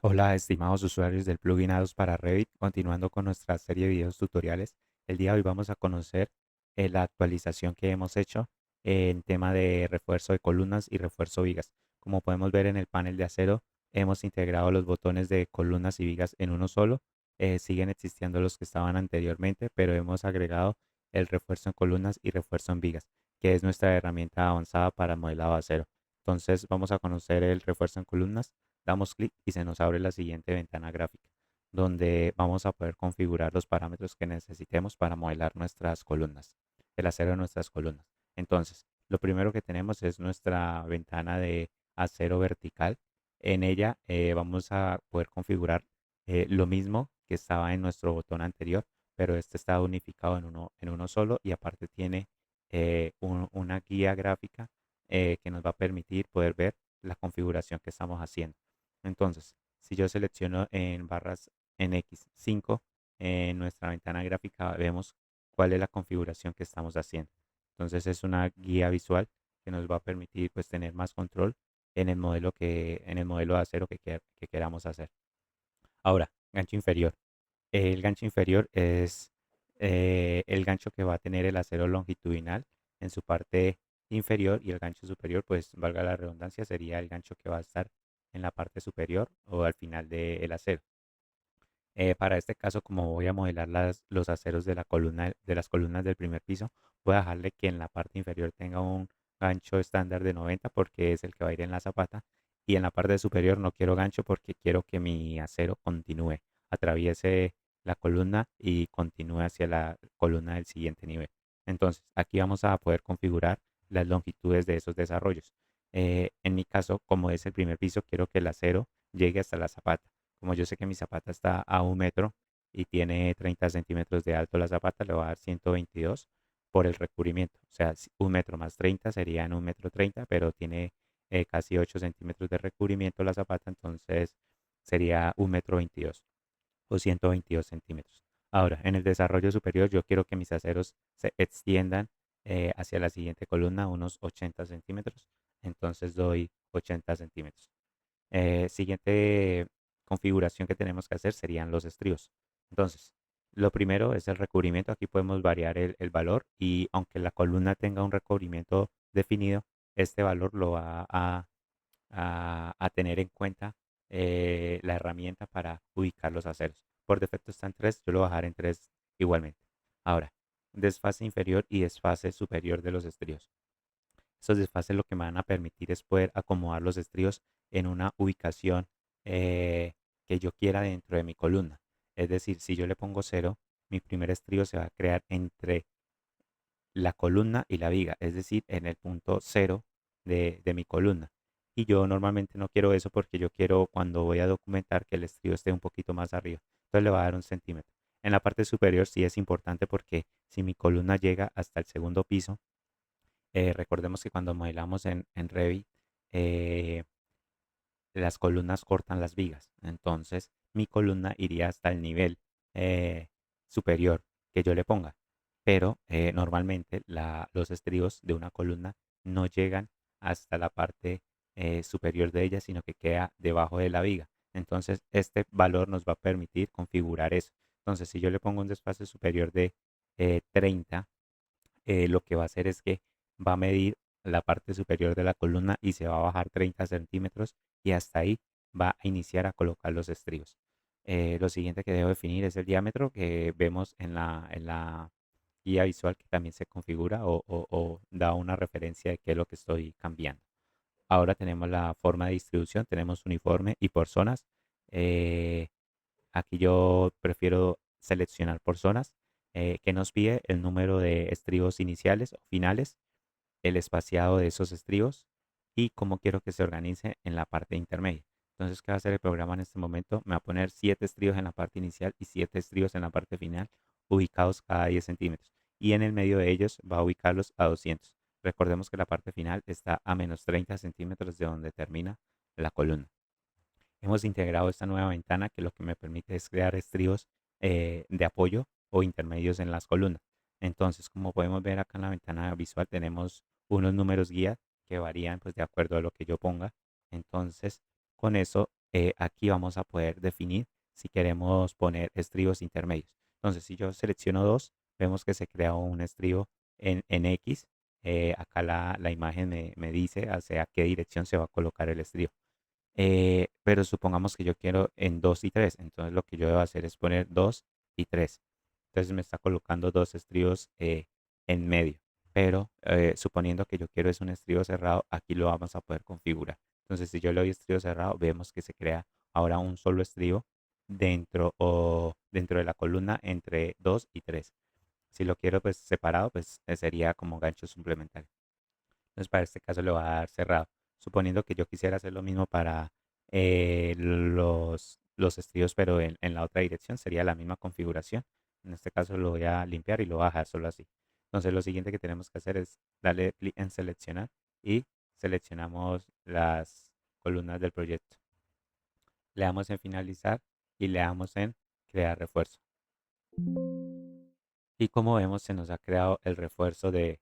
Hola, estimados usuarios del plugin Ados para Revit, continuando con nuestra serie de videos tutoriales. El día de hoy vamos a conocer la actualización que hemos hecho en tema de refuerzo de columnas y refuerzo vigas. Como podemos ver en el panel de acero, hemos integrado los botones de columnas y vigas en uno solo. Siguen existiendo los que estaban anteriormente, pero hemos agregado el refuerzo en columnas y refuerzo en vigas, que es nuestra herramienta avanzada para modelado de acero. Entonces vamos a conocer el refuerzo en columnas. Damos clic y se nos abre la siguiente ventana gráfica, donde vamos a poder configurar los parámetros que necesitemos para modelar nuestras columnas, el acero de nuestras columnas. Entonces, lo primero que tenemos es nuestra ventana de acero vertical. En ella vamos a poder configurar lo mismo que estaba en nuestro botón anterior, pero este está unificado en uno solo y aparte tiene una guía gráfica que nos va a permitir poder ver la configuración que estamos haciendo. Entonces, si yo selecciono en barras en X5, en nuestra ventana gráfica vemos cuál es la configuración que estamos haciendo. Entonces es una guía visual que nos va a permitir pues tener más control en el modelo de acero que queramos hacer. Ahora, gancho inferior. El gancho inferior es el gancho que va a tener el acero longitudinal en su parte inferior, y el gancho superior, pues valga la redundancia, sería el gancho que va a estar en la parte superior o al final del acero. Para este caso, como voy a modelar los aceros de de las columnas del primer piso, voy a dejarle que en la parte inferior tenga un gancho estándar de 90 porque es el que va a ir en la zapata, y en la parte superior no quiero gancho porque quiero que mi acero continúe, atraviese la columna y continúe hacia la columna del siguiente nivel. Entonces, aquí vamos a poder configurar las longitudes de esos desarrollos. En mi caso, como es el primer piso, quiero que el acero llegue hasta la zapata. Como yo sé que mi zapata está a 1 metro y tiene 30 centímetros de alto la zapata, le voy a dar 122 por el recubrimiento. O sea, 1 metro más 30 serían 1 metro 30, pero tiene casi 8 centímetros de recubrimiento la zapata, entonces sería 1 metro 22 o 122 centímetros. Ahora, en el desarrollo superior, yo quiero que mis aceros se extiendan hacia la siguiente columna unos 80 centímetros, entonces doy 80 centímetros. Siguiente configuración que tenemos que hacer serían los estribos. Entonces, lo primero es el recubrimiento. Aquí podemos variar el valor, y aunque la columna tenga un recubrimiento definido, este valor lo va a tener en cuenta la herramienta para ubicar los aceros. Por defecto está en 3, yo lo voy a dejar en 3 igualmente. Ahora, desfase inferior y desfase superior de los estribos. Estos desfases lo que me van a permitir es poder acomodar los estribos en una ubicación eh, que yo quiera dentro de mi columna. Es decir, si yo le pongo 0, mi primer estribo se va a crear entre la columna y la viga, es decir, en el punto 0 de mi columna. Y yo normalmente no quiero eso porque yo quiero, cuando voy a documentar, que el estribo esté un poquito más arriba. Entonces le va a dar 1 centímetro. En la parte superior sí es importante porque si mi columna llega hasta el segundo piso, recordemos que cuando modelamos en Revit, eh, las columnas cortan las vigas. Entonces, mi columna iría hasta el nivel eh, superior que yo le ponga. Pero normalmente los estribos de una columna no llegan hasta la parte superior de ella, sino que queda debajo de la viga. Entonces, este valor nos va a permitir configurar eso. Entonces, si yo le pongo un desfase superior de 30, lo que va a hacer es que va a medir la parte superior de la columna y se va a bajar 30 centímetros, y hasta ahí va a iniciar a colocar los estribos. Lo siguiente que debo definir es el diámetro que vemos en la guía visual, que también se configura o da una referencia de qué es lo que estoy cambiando. Ahora tenemos la forma de distribución, tenemos uniforme y por zonas. Eh, Aquí yo prefiero seleccionar por zonas, que nos pide el número de estribos iniciales o finales, el espaciado de esos estribos y cómo quiero que se organice en la parte intermedia. Entonces, ¿qué va a hacer el programa en este momento? Me va a poner 7 estribos en la parte inicial y 7 estribos en la parte final, ubicados cada 10 centímetros. Y en el medio de ellos va a ubicarlos a 200. Recordemos que la parte final está a menos 30 centímetros de donde termina la columna. Hemos integrado esta nueva ventana que lo que me permite es crear estribos de apoyo o intermedios en las columnas. Entonces, como podemos ver acá en la ventana visual, tenemos unos números guía que varían pues de acuerdo a lo que yo ponga. Entonces, con eso aquí vamos a poder definir si queremos poner estribos intermedios. Entonces, si yo selecciono dos, vemos que se crea un estribo en X. Acá la imagen me dice hacia qué dirección se va a colocar el estribo. Pero supongamos que yo quiero en 2 y 3. Entonces lo que yo debo hacer es poner 2 y 3. Entonces me está colocando dos estribos en medio. Pero suponiendo que yo quiero es un estribo cerrado, aquí lo vamos a poder configurar. Entonces si yo le doy estribo cerrado, vemos que se crea ahora un solo estribo dentro de la columna entre 2 y 3. Si lo quiero pues separado, pues sería como gancho suplementario. Entonces, para este caso le voy a dar cerrado. Suponiendo que yo quisiera hacer lo mismo para los estribos, pero en la otra dirección, sería la misma configuración. En este caso lo voy a limpiar y lo voy a dejar solo así. Entonces, lo siguiente que tenemos que hacer es darle clic en seleccionar y seleccionamos las columnas del proyecto. Le damos en finalizar y le damos en crear refuerzo. Y como vemos, se nos ha creado el refuerzo de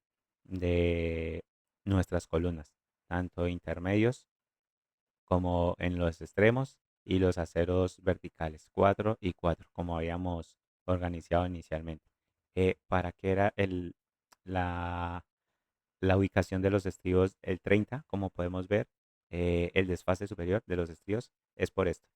nuestras columnas, tanto intermedios como en los extremos y los aceros verticales, 4 y 4, como habíamos organizado inicialmente. ¿Para qué era la, la ubicación de los estribos? El 30, como podemos ver, el desfase superior de los estribos es por esto.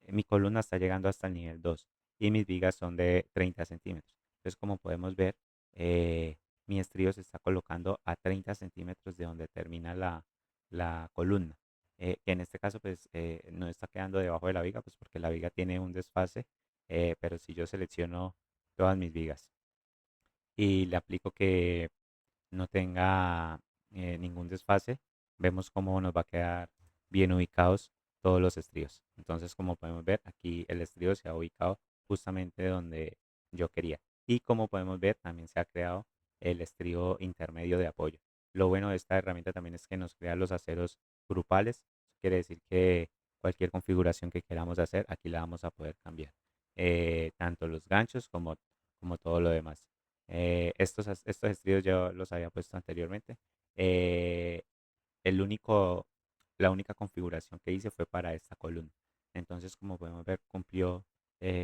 Mi columna está llegando hasta el nivel 2 y mis vigas son de 30 centímetros. Entonces, como podemos ver, eh, mi estribo se está colocando a 30 centímetros de donde termina la columna. Que en este caso, pues, no está quedando debajo de la viga, pues porque la viga tiene un desfase, pero si yo selecciono todas mis vigas y le aplico que no tenga ningún desfase, vemos cómo nos va a quedar bien ubicados todos los estribos. Entonces, como podemos ver, aquí el estribo se ha ubicado justamente donde yo quería. Y como podemos ver, también se ha creado el estribo intermedio de apoyo. Lo bueno de esta herramienta también es que nos crea los aceros grupales. Eso quiere decir que cualquier configuración que queramos hacer, aquí la vamos a poder cambiar. Tanto los ganchos como todo lo demás. Estos estribos yo los había puesto anteriormente. Eh, el único, la única configuración que hice fue para esta columna. Entonces, como podemos ver, cumplió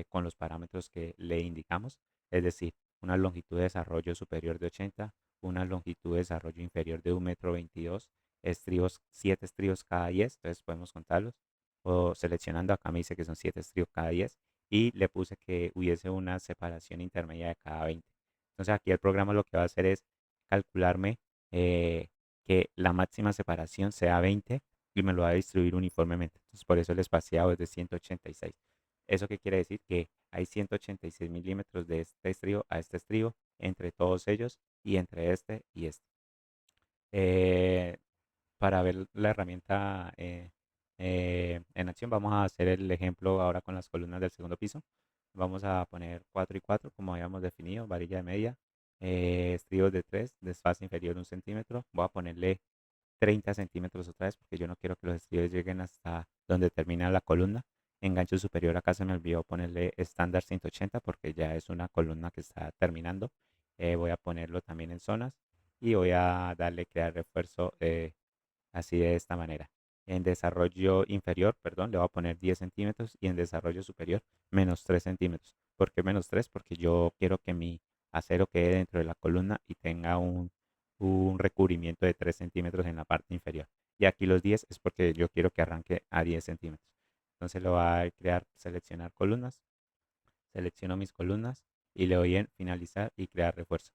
con los parámetros que le indicamos, es decir, una longitud de desarrollo superior de 80, una longitud de desarrollo inferior de 1,22 m, estribos, 7 estribos cada 10, entonces podemos contarlos, o seleccionando acá me dice que son 7 estribos cada 10, y le puse que hubiese una separación intermedia de cada 20. Entonces aquí el programa lo que va a hacer es calcularme eh, que la máxima separación sea 20 y me lo va a distribuir uniformemente. Entonces, por eso el espaciado es de 186. ¿Eso qué quiere decir? Que hay 186 milímetros de este estribo a este estribo entre todos ellos y entre este y este. Eh, para ver la herramienta en acción, vamos a hacer el ejemplo ahora con las columnas del segundo piso. Vamos a poner 4 y 4 como habíamos definido, varilla de media, estribos de 3, desfase inferior 1 centímetro. Voy a ponerle 30 centímetros otra vez porque yo no quiero que los estribos lleguen hasta donde termina la columna. Enganche superior, acá se me olvidó ponerle estándar 180 porque ya es una columna que está terminando. Voy a ponerlo también en zonas y voy a darle crear refuerzo así de esta manera. En desarrollo inferior, perdón, le voy a poner 10 centímetros y en desarrollo superior menos 3 centímetros. ¿Por qué menos 3? Porque yo quiero que mi acero quede dentro de la columna y tenga un recubrimiento de 3 centímetros en la parte inferior. Y aquí los 10 es porque yo quiero que arranque a 10 centímetros. Entonces lo voy a crear, seleccionar columnas, selecciono mis columnas y le doy en finalizar y crear refuerzo.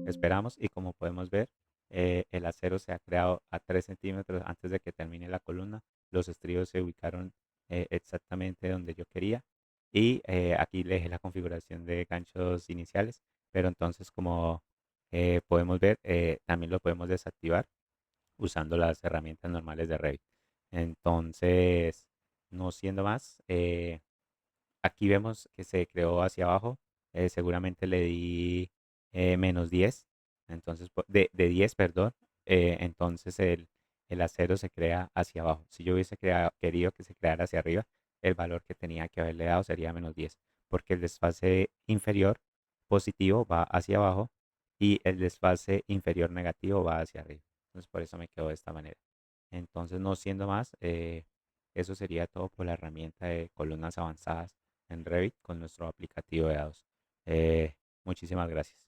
Esperamos y como podemos ver, el acero se ha creado a 3 centímetros antes de que termine la columna. Los estribos se ubicaron exactamente donde yo quería y aquí le dejé la configuración de ganchos iniciales, pero entonces como podemos ver, también lo podemos desactivar usando las herramientas normales de Revit. Entonces, no siendo más, aquí vemos que se creó hacia abajo. Seguramente le di menos 10. Entonces, de 10, perdón. Entonces el acero se crea hacia abajo. Si yo hubiese querido que se creara hacia arriba, el valor que tenía que haberle dado sería menos 10. Porque el desfase inferior positivo va hacia abajo y el desfase inferior negativo va hacia arriba. Entonces, por eso me quedó de esta manera. Entonces, no siendo más, eso sería todo por la herramienta de columnas avanzadas en Revit con nuestro aplicativo de dados. Eh, Muchísimas gracias.